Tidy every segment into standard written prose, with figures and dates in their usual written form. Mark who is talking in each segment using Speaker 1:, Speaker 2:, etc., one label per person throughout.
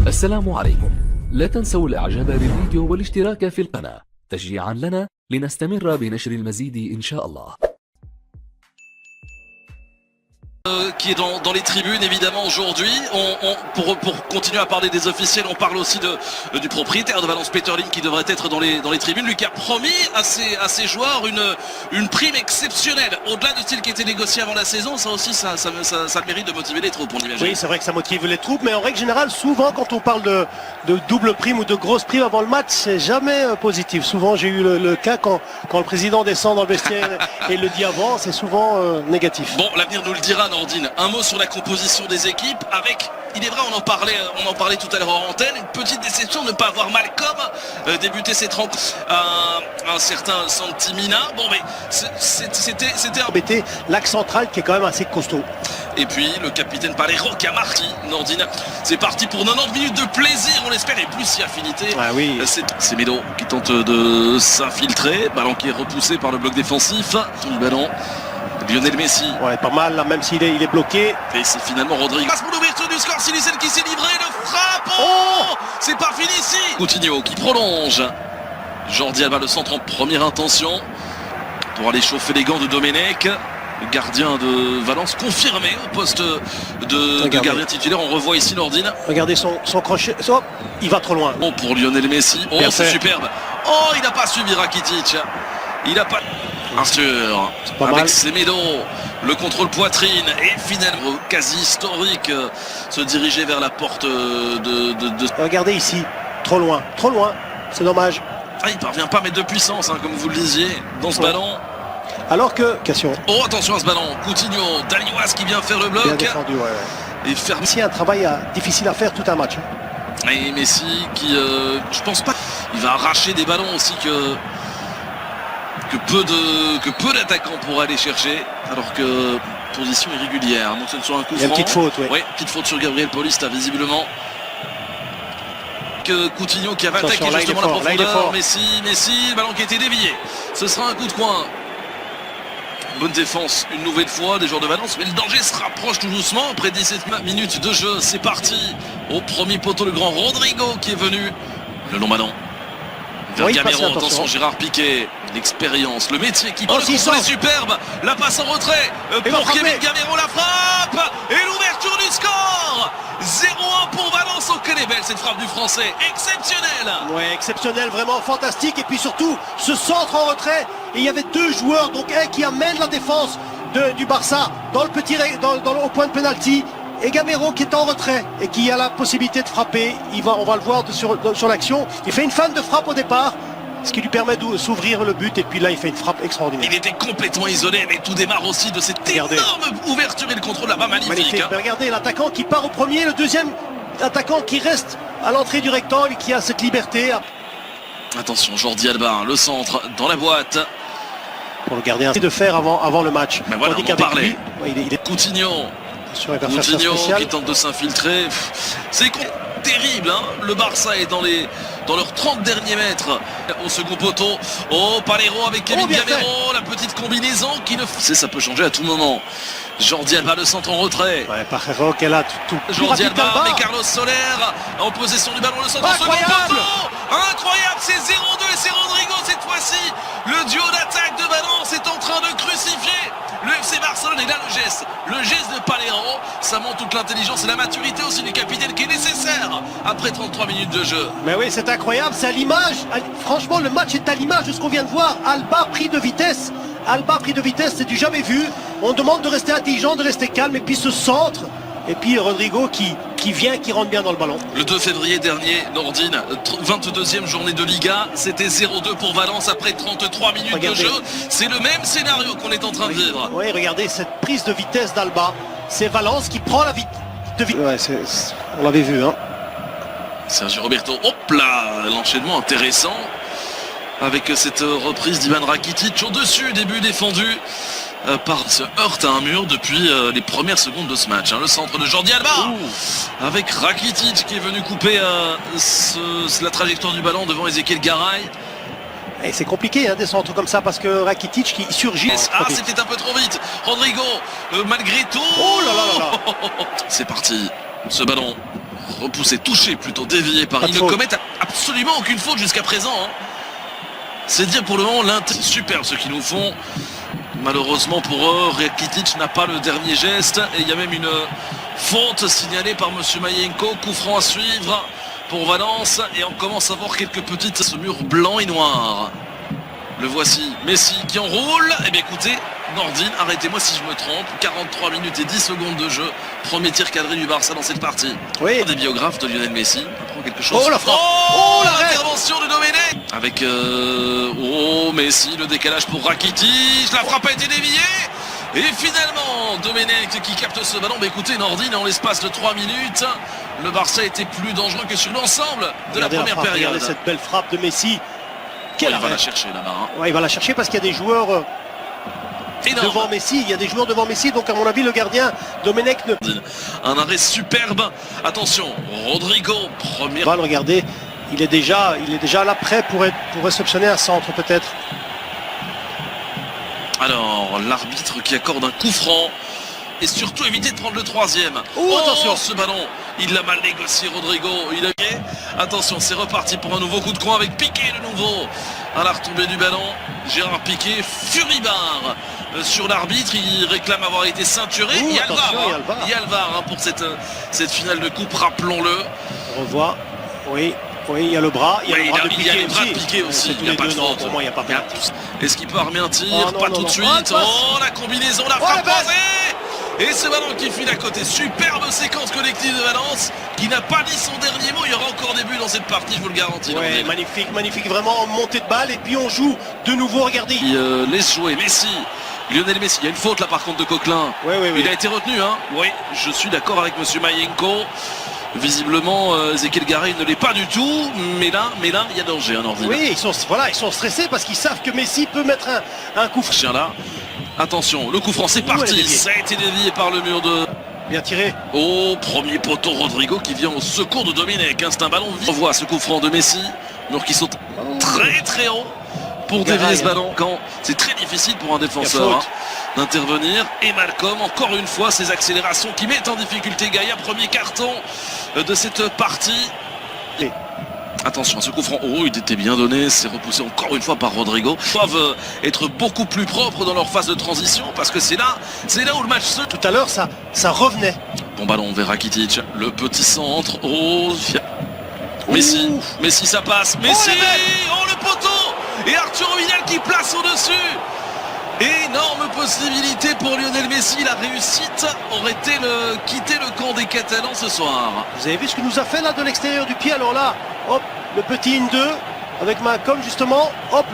Speaker 1: السلام عليكم. لا تنسوا الاعجاب بالفيديو والاشتراك في القناة تشجيعا لنا لنستمر بنشر المزيد إن شاء الله.
Speaker 2: Qui est dans les tribunes évidemment aujourd'hui. Pour continuer à parler des officiels, on parle aussi du propriétaire de Valence, Peter Lim, qui devrait être dans les tribunes. Lui qui a promis à ses joueurs une prime exceptionnelle. Au-delà de style qui était négocié avant la saison, ça aussi ça mérite de motiver les troupes, on imagine.
Speaker 3: Oui, c'est vrai que ça motive les troupes, mais en règle générale, souvent quand on parle de double prime ou de grosse prime avant le match, c'est jamais positif. Souvent j'ai eu le cas quand le président descend dans le vestiaire et le dit avant, c'est souvent négatif.
Speaker 2: Bon, l'avenir nous le dira, Nordine. Un mot sur la composition des équipes avec, il est vrai, on en parlait tout à l'heure en antenne, une petite déception de ne pas avoir Malcolm débuter cette rencontre. Un certain Santimina. Bon, mais c'était
Speaker 3: embêté l'axe central qui est quand même assez costaud.
Speaker 2: Et puis le capitaine Palero qui a marqué, Nordine. C'est parti pour 90 minutes de plaisir, on l'espère, et plus si affinité.
Speaker 3: Ah oui.
Speaker 2: C'est Medo qui tente de s'infiltrer. Ballon qui est repoussé par le bloc défensif. Tout le ballon. Lionel Messi.
Speaker 3: Ouais, pas mal là, même s'il est bloqué.
Speaker 2: Et c'est finalement Rodrigo. Passe pour l'ouverture du score, Silicen qui s'est livré, le frappe. Oh, c'est pas fini ici. Coutinho qui prolonge. Jordi Alba, le centre en première intention pour aller chauffer les gants de Domenech. Le gardien de Valence confirmé au poste de gardien titulaire. On revoit ici Nordine.
Speaker 3: Regardez son crochet. Oh, il va trop loin.
Speaker 2: Bon, pour Lionel Messi. Oh, c'est superbe. Oh, il n'a pas suivi Rakitic. Il n'a pas... Bien sûr, avec Semedo, le contrôle poitrine et finalement quasi historique, se diriger vers la porte de...
Speaker 3: Regardez ici, trop loin, c'est dommage.
Speaker 2: Ah, il parvient pas à mettre de puissance, hein, comme vous le disiez, dans ce ballon.
Speaker 3: Alors que...
Speaker 2: Oh, attention à ce ballon, Coutinho, Daliouas qui vient faire le bloc.
Speaker 3: Bien défendu, ouais.
Speaker 2: Et faire...
Speaker 3: Ici, un travail difficile à faire tout un match.
Speaker 2: Et Messi qui, je pense pas, il va arracher des ballons aussi que peu d'attaquants pourraient aller chercher, alors que position irrégulière. Donc c'est sur un coup franc.
Speaker 3: Il y a une petite faute, oui.
Speaker 2: Oui, petite faute sur Gabriel Paulista, visiblement. Que Coutinho qui avait attaqué justement la profondeur. Messi, le ballon qui a été dévié. Ce sera un coup de coin. Bonne défense une nouvelle fois des joueurs de Valence, mais le danger se rapproche tout doucement. Après 17 minutes de jeu, c'est parti. Au premier poteau, le grand Rodrigo qui est venu. Le long ballon. Vers Gamero, attention Gérard Piqué, l'expérience, le métier qui prend le contrôle est superbe, la passe en retrait pour Kevin Gamero, la frappe et l'ouverture du score. 0-1 pour Valence. Oh, quelle est belle cette frappe du français, exceptionnelle.
Speaker 3: Ouais, exceptionnel, vraiment fantastique, et puis surtout ce centre en retrait, et il y avait deux joueurs, donc un qui amène la défense du Barça dans le au point de pénalty, et Gamero qui est en retrait et qui a la possibilité de frapper. On va le voir sur l'action. Il fait une feinte de frappe au départ, ce qui lui permet de s'ouvrir le but, et puis là il fait une frappe extraordinaire.
Speaker 2: Il était complètement isolé, mais tout démarre aussi de cette énorme ouverture et le contrôle là-bas, magnifique.
Speaker 3: Mais regardez l'attaquant qui part au premier, le deuxième attaquant qui reste à l'entrée du rectangle, qui a cette liberté.
Speaker 2: Attention, Jordi Alba, le centre dans la boîte.
Speaker 3: Pour le gardien de faire avant le match.
Speaker 2: Mais voilà, on en parlait.
Speaker 3: Il est...
Speaker 2: Coutinho qui tente de s'infiltrer. C'est terrible, hein. Le Barça est dans leurs 30 derniers mètres au second poteau. Oh, Palero avec Kevin Gamero, la petite combinaison qui ne... Ça peut changer à tout moment. Jordi Alba, le centre en retrait.
Speaker 3: Ouais, Palero qui est là tout
Speaker 2: Jordi Alba, mais Carlos Soler en possession du ballon, le centre en second poteau. Incroyable, c'est 0-2 et c'est Rodrigo cette fois-ci. Le duo d'attaque de Valence est en train de crucifier le FC Barcelone, et là le geste de Palero, ça montre toute l'intelligence et la maturité aussi du capitaine qui est nécessaire après 33 minutes de jeu.
Speaker 3: Mais oui, c'est incroyable, c'est à l'image, franchement le match est à l'image de ce qu'on vient de voir. Alba pris de vitesse, c'est du jamais vu. On demande de rester intelligent, de rester calme, et puis ce centre, et puis Rodrigo qui rentre bien dans le ballon.
Speaker 2: Le 2 février dernier, Nordine, 22e journée de Liga, c'était 0-2 pour Valence après 33 minutes de jeu. C'est le même scénario qu'on est en train de vivre.
Speaker 3: Oui, regardez cette prise de vitesse d'Alba. C'est Valence qui prend la vitesse. Ouais, on l'avait vu, hein.
Speaker 2: Sergio Roberto, hop là, l'enchaînement intéressant. Avec cette reprise d'Ivan Rakitic au-dessus, début défendu. Se heurte à un mur depuis les premières secondes de ce match, hein. Le centre de Jordi Alba avec Rakitic qui est venu couper la trajectoire du ballon devant Ezequiel Garay.
Speaker 3: Et c'est compliqué, hein, des centres comme ça, parce que Rakitic qui surgit.
Speaker 2: Ah, c'était un peu trop vite. Rodrigo, malgré tout.
Speaker 3: Oh là là là là.
Speaker 2: C'est parti. Ce ballon repoussé, touché plutôt, dévié par. Ils ne commettent absolument aucune faute jusqu'à présent. Hein. C'est dire pour le moment c'est super ce qu'ils nous font. Malheureusement pour eux, Rakitic n'a pas le dernier geste. Et il y a même une faute signalée par monsieur Mayenko. Coup franc à suivre pour Valence. Et on commence à voir quelques petites ce mur blanc et noir. Le voici, Messi qui enroule. Eh bien écoutez, Nordine, arrêtez-moi si je me trompe. 43 minutes et 10 secondes de jeu. Premier tir cadré du Barça dans cette partie.
Speaker 3: Oui.
Speaker 2: Des biographes de Lionel Messi. On apprend quelque chose.
Speaker 3: Oh la frappe.
Speaker 2: Oh l'intervention de Domenech. Avec Messi, le décalage pour Rakitic. La frappe a été déviée. Et finalement, Domenech qui capte ce ballon. Mais écoutez, Nordine, en l'espace de 3 minutes, le Barça était plus dangereux que sur l'ensemble de la première période.
Speaker 3: Regardez cette belle frappe de Messi.
Speaker 2: Il va la chercher là-bas. Hein.
Speaker 3: Ouais, il va la chercher parce qu'il y a des joueurs devant Messi. Il y a des joueurs devant Messi. Donc à mon avis, le gardien Domenech ne...
Speaker 2: Un arrêt superbe. Attention, Rodrigo, premier.
Speaker 3: Balle, regardez, il est déjà là prêt pour réceptionner un centre peut-être.
Speaker 2: Alors, l'arbitre qui accorde un coup franc. Et surtout éviter de prendre le troisième.
Speaker 3: Attention,
Speaker 2: ce ballon, il l'a mal négocié Rodrigo. Il a gagné. Attention, c'est reparti pour un nouveau coup de coin avec Piqué de nouveau. À la retombée du ballon, Gérard Piqué, furibard sur l'arbitre. Il réclame avoir été ceinturé. Il y a le VAR pour cette finale de coupe, rappelons-le.
Speaker 3: On revoit, oui, il y a le bras. Il y a le bras de
Speaker 2: Piqué aussi. Il n'y a pas de faute.
Speaker 3: Pour moi, il n'y a pas de faute.
Speaker 2: Est-ce qu'il peut armer un tir? Pas tout de suite. Oh, la combinaison, la frappe croisée. Et ce ballon qui file à côté, superbe séquence collective de Valence, qui n'a pas dit son dernier mot. Il y aura encore des buts dans cette partie, je vous le garantis.
Speaker 3: Ouais, magnifique, vraiment montée de balle. Et puis on joue de nouveau, regardez.
Speaker 2: Il laisse jouer Messi, Lionel Messi. Il y a une faute là par contre de Coquelin.
Speaker 3: Oui.
Speaker 2: Il a été retenu, hein. Oui, je suis d'accord avec monsieur Mayenko. Visiblement, Ezequiel Garay ne l'est pas du tout. Mais là, il y a danger, hein, Nordine.
Speaker 3: Oui, ils sont stressés parce qu'ils savent que Messi peut mettre un coup franc.
Speaker 2: Chien là. Attention, le coup franc, c'est parti. Ça a été dévié par le mur de...
Speaker 3: Bien tiré.
Speaker 2: Premier poteau, Rodrigo qui vient au secours de Domenech. C'est un ballon vif. On voit ce coup franc de Messi. Mur qui saute très haut pour dévier ce ballon. Quand c'est très difficile pour un défenseur d'intervenir. Et Malcolm, encore une fois, ses accélérations qui mettent en difficulté Gaïa. Premier carton de cette partie. Attention à ce coup franc, il était bien donné, c'est repoussé encore une fois par Rodrigo. Ils doivent être beaucoup plus propres dans leur phase de transition parce que c'est là où le match se...
Speaker 3: Tout à l'heure, ça revenait.
Speaker 2: Bon ballon vers Rakitic, le petit centre, Messi, ça passe, Messi, le poteau, et Arturo Vidal qui place au-dessus. Énorme possibilité pour Lionel Messi, la réussite aurait été quitter le camp des Catalans ce soir.
Speaker 3: Vous avez vu ce que nous a fait là de l'extérieur du pied, alors là, hop, le petit 1-2 avec Malcolm justement, hop,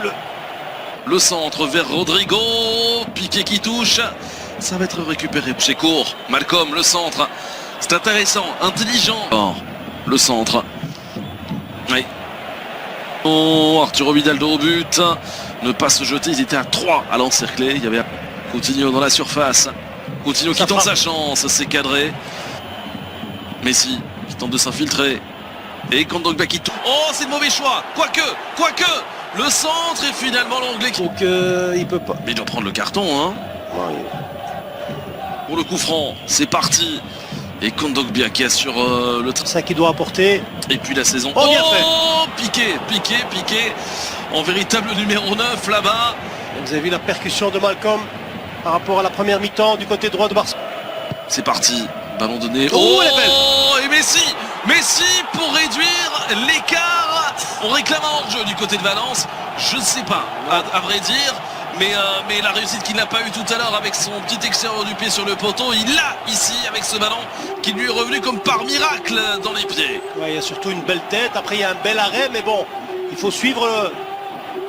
Speaker 2: le centre vers Rodrigo, Piqué qui touche, ça va être récupéré chez court, Malcolm, le centre, c'est intéressant, intelligent. Le centre, oui. Arturo Vidal au but, ne pas se jeter, ils étaient à 3 à l'encercler, il y avait Coutinho dans la surface, Coutinho qui tente sa chance, c'est cadré, Messi qui tente de s'infiltrer, et Kondogbia qui touche, c'est le mauvais choix, quoique, le centre et finalement l'anglais qui...
Speaker 3: Donc il peut pas.
Speaker 2: Mais il doit prendre le carton, hein.
Speaker 3: Ouais.
Speaker 2: Pour le coup franc, c'est parti. Et Kondogbia qui assure le...
Speaker 3: Ça qui doit apporter.
Speaker 2: Et puis la saison.
Speaker 3: Bien fait.
Speaker 2: Piqué. En véritable numéro 9 là-bas.
Speaker 3: Vous avez vu la percussion de Malcolm par rapport à la première mi-temps du côté droit de Barça.
Speaker 2: C'est parti. Ballon donné.
Speaker 3: Elle est belle.
Speaker 2: Et Messi pour réduire l'écart. On réclame un hors-jeu du côté de Valence. Je ne sais pas, à vrai dire. Mais la réussite qu'il n'a pas eu tout à l'heure avec son petit extérieur du pied sur le poteau, il l'a ici avec ce ballon qui lui est revenu comme par miracle dans les pieds.
Speaker 3: Ouais, il y a surtout une belle tête, après il y a un bel arrêt, mais bon, il faut suivre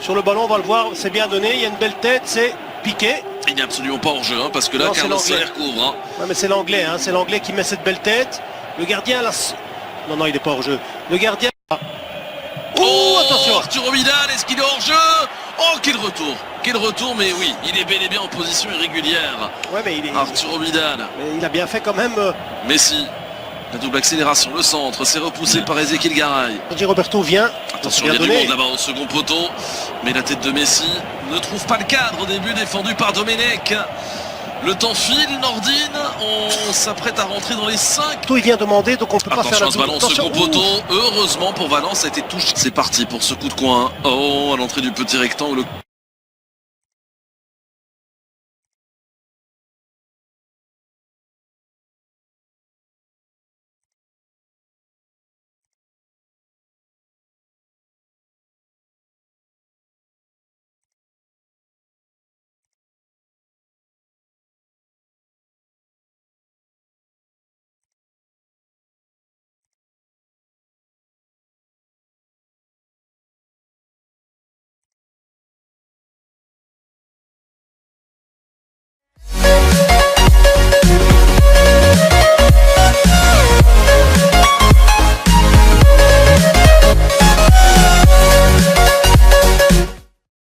Speaker 3: sur le ballon, on va le voir, c'est bien donné, il y a une belle tête, c'est Piqué.
Speaker 2: Il n'est absolument pas hors jeu, hein, parce que là, Carlos Soler couvre. Hein.
Speaker 3: Ouais, mais c'est l'anglais, c'est l'anglais qui met cette belle tête. Le gardien, là... Non, il n'est pas hors jeu. Le gardien...
Speaker 2: Attention, Arturo Vidal, est-ce qu'il est hors jeu? Quel retour, mais oui, il est bel et bien en position irrégulière.
Speaker 3: Ouais, mais
Speaker 2: Arturo Vidal.
Speaker 3: Mais il a bien fait quand même.
Speaker 2: Messi, la double accélération, le centre, c'est repoussé par Ezequiel Garay.
Speaker 3: Roberto vient.
Speaker 2: Attention, il y a du monde là-bas au second poteau, mais la tête de Messi ne trouve pas le cadre au début, défendu par Domenech. Le temps file, Nordine, on s'apprête à rentrer dans les 5.
Speaker 3: Il vient demander, donc on peut pas faire la
Speaker 2: Attention à ce ballon, second poteau. Heureusement pour Valence, ça a été touché. C'est parti pour ce coup de coin. Oh, à l'entrée du petit rectangle.